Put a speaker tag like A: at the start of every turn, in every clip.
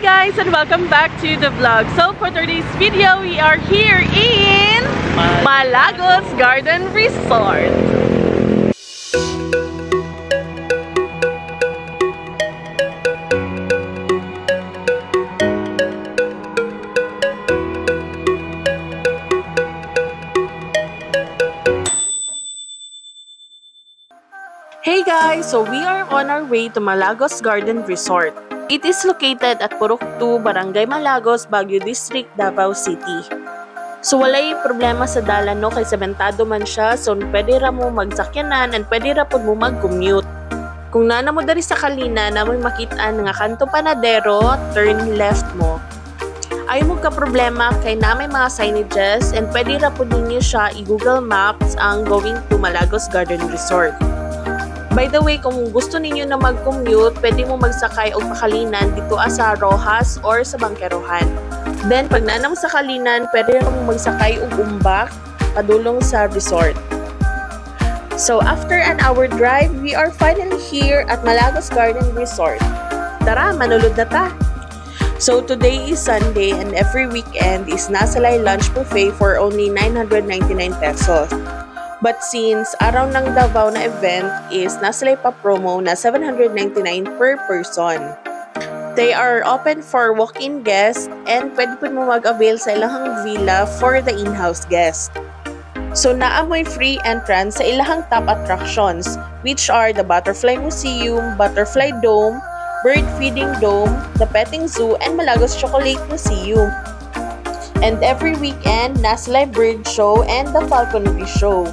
A: guys, and welcome back to the vlog. So for today's video, we are here in Malagos Garden Resort. Hey guys, so we are on our way to Malagos Garden Resort. It is located at Purok 2, Barangay Malagos, Baguio District, Davao City. So walay problema sa dalan no, kay sementado man siya, so pwede ra mo magsakyanan and pwede ra pud mo mag-commute. Kung nana mo dari sa kalina na mo makitaan nga kanto Panadero, turn left mo. Ay mo ka problema kay na may mga signages and pwede ra pud ninyo siya i-Google Maps ang going to Malagos Garden Resort. By the way, kung gusto ninyo na mag-commute, pwede mo magsakay o pakalinan dito sa Rojas or sa Bangkerohan. Then, pag naanam sa Kalinan, pwede mo magsakay o umbak padulong sa resort. So, after an hour drive, we are finally here at Malagos Garden Resort. Tara, manulod na ta! So, today is Sunday and every weekend is Nasalay Lunch Buffet for only 999 pesos. But since araw ng Davao na event is nasalay pa promo na 799 per person. They are open for walk-in guests and pwede po mo mag-avail sa ilahang villa for the in-house guest. So naamoy free entrance sa ilahang top attractions which are the Butterfly Museum, Butterfly Dome, Bird Feeding Dome, the Petting Zoo, and Malagos Chocolate Museum. And every weekend, Nasalay Bird Show and the Falconry Show.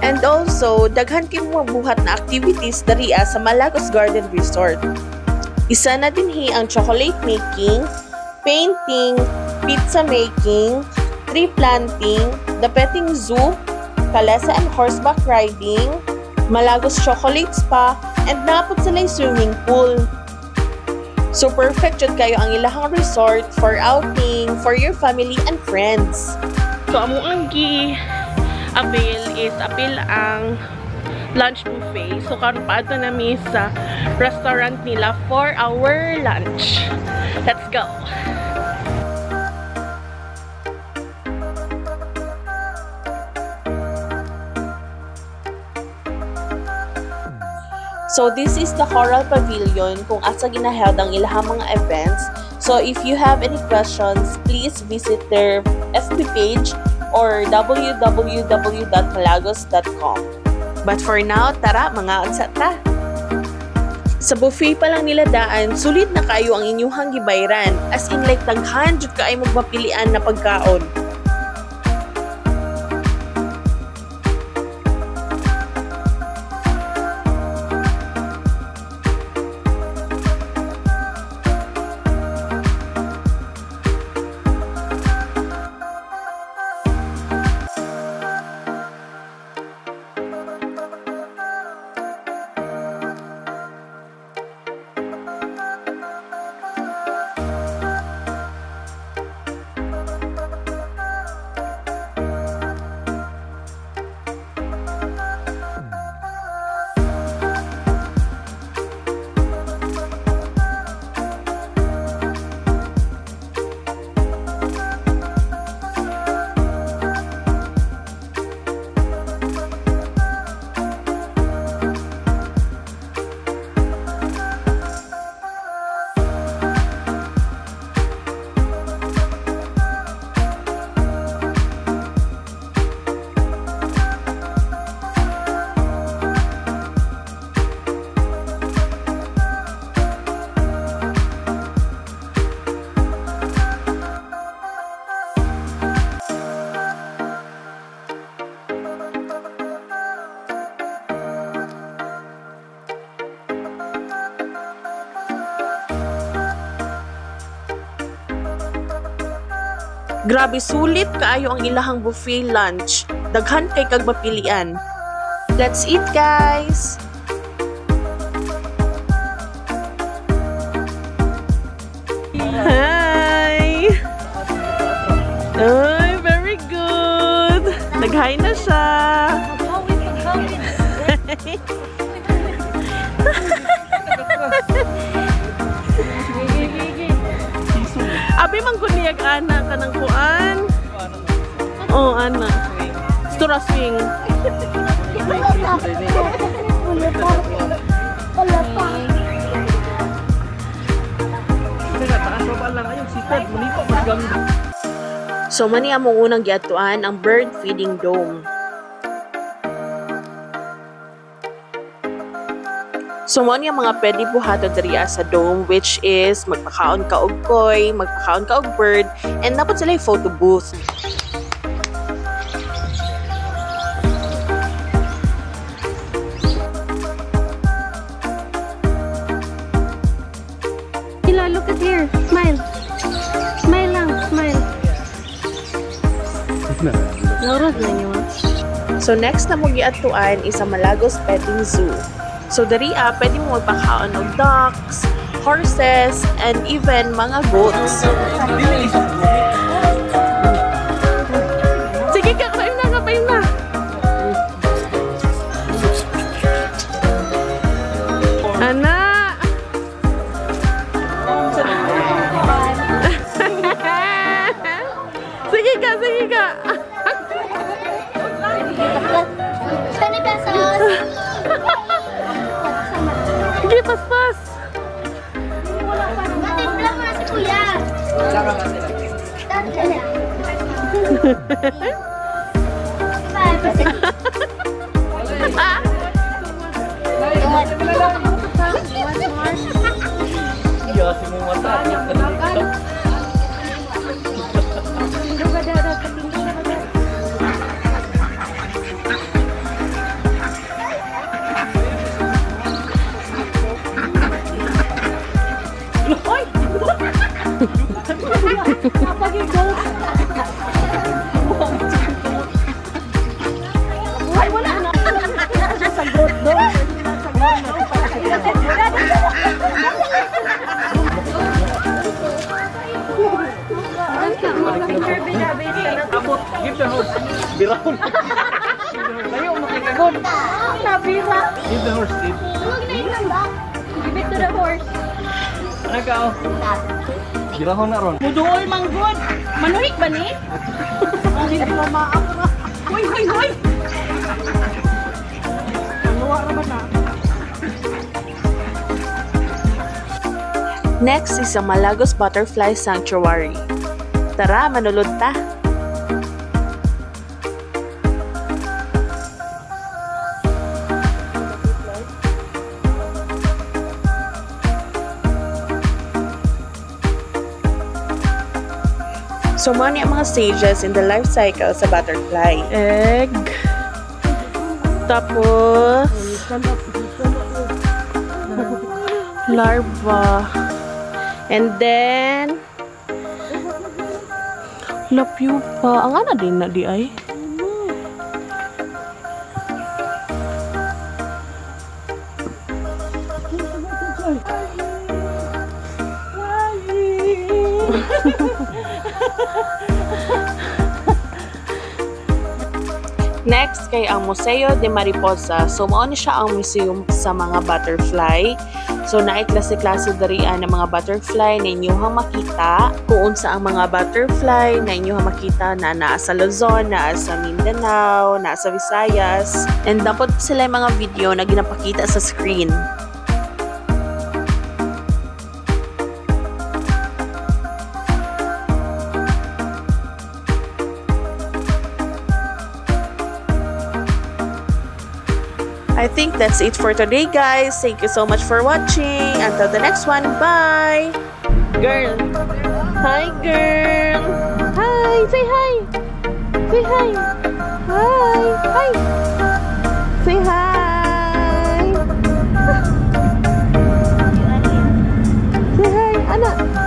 A: And also, daghan kayong mabuhat na activities dariya sa Malagos Garden Resort. Isa na dinhi ang chocolate making, painting, pizza making, tree planting, the petting zoo, kalesa and horseback riding, Malagos Chocolate Spa, and napot sila swimming pool. So perfect jud kayo ang ilahang resort for outing for your family and friends. So amo ang gi-avail is apil ang lunch buffet. So karon paadto nami sa restaurant nila for our lunch. Let's go. So this is the Coral Pavilion kung asa ginaheld ang ilahang mga events. So if you have any questions, please visit their FB page or www.malagos.com. But for now, tara mga unsa ta. Sa buffet pa lang nila daan, sulit na kayo ang inyuhang gibayran. As in like daghan jud kaay magmapilian na pagkaon. Grabe sulit kaayo ang ilahang buffet lunch. Daghan kay kag mapilian. Let's eat, guys. Hi. Ay, very good. Nag-hi na siya. man ko niyag ana ka ng kuan. Oh, ana. Stura swing. So mani among unang giadtuan ang bird feeding dome. So mo niya mga pwede buhato diriya sa dome, which is magpakaon ka og koy, magpakaon ka og bird, and dapat sila yung photo booth.
B: Hila, look at here. Smile. Smile lang. Smile. Nauros na niyo.
A: So next na mo giadtuan is ang Malagos Petting Zoo. So dariya pwede mo magpakaon og ducks, horses, and even mga goats. Sige ka, kapain na, kapain na. Anak! Sige ka, sige ka.
B: 20 pesos.
A: Sige, pas-pas.
B: Matimpla mo na si Kuya.
C: Lara nga sila. Iya, si mo mata. Give the horse. Birahon. Layo makikagod.
B: Nabira.
C: Give the horse, Steve.
B: Give it to the horse.
C: Ano ka, oh? Birahon na ron.
B: Muduol manggod. Manuhik ba ni? Hindi ko maap na. Hoy, hoy, hoy. Nanuwa naman na.
A: Next is ang Malagos Butterfly Sanctuary. Tara, manulod ta! So, mo ang mga stages in the life cycle sa butterfly. Egg. Tapos, larva. And then, pupa. Ang ana din na di ay. Next kay ang Museo de Mariposa. So mao ni siya ang museum sa mga butterfly. So naay klase-klase darian ng mga butterfly na inyong makita. Kung unsa ang mga butterfly na inyong makita na naa sa Luzon, naa sa Mindanao, naa sa Visayas. And dapat sila yung mga video na ginapakita sa screen. I think that's it for today, guys. Thank you so much for watching. Until the next one, bye! Girl! Hi, girl! Hi! Say hi! Say hi! Hi! Hi! Say hi! Say hi, anak!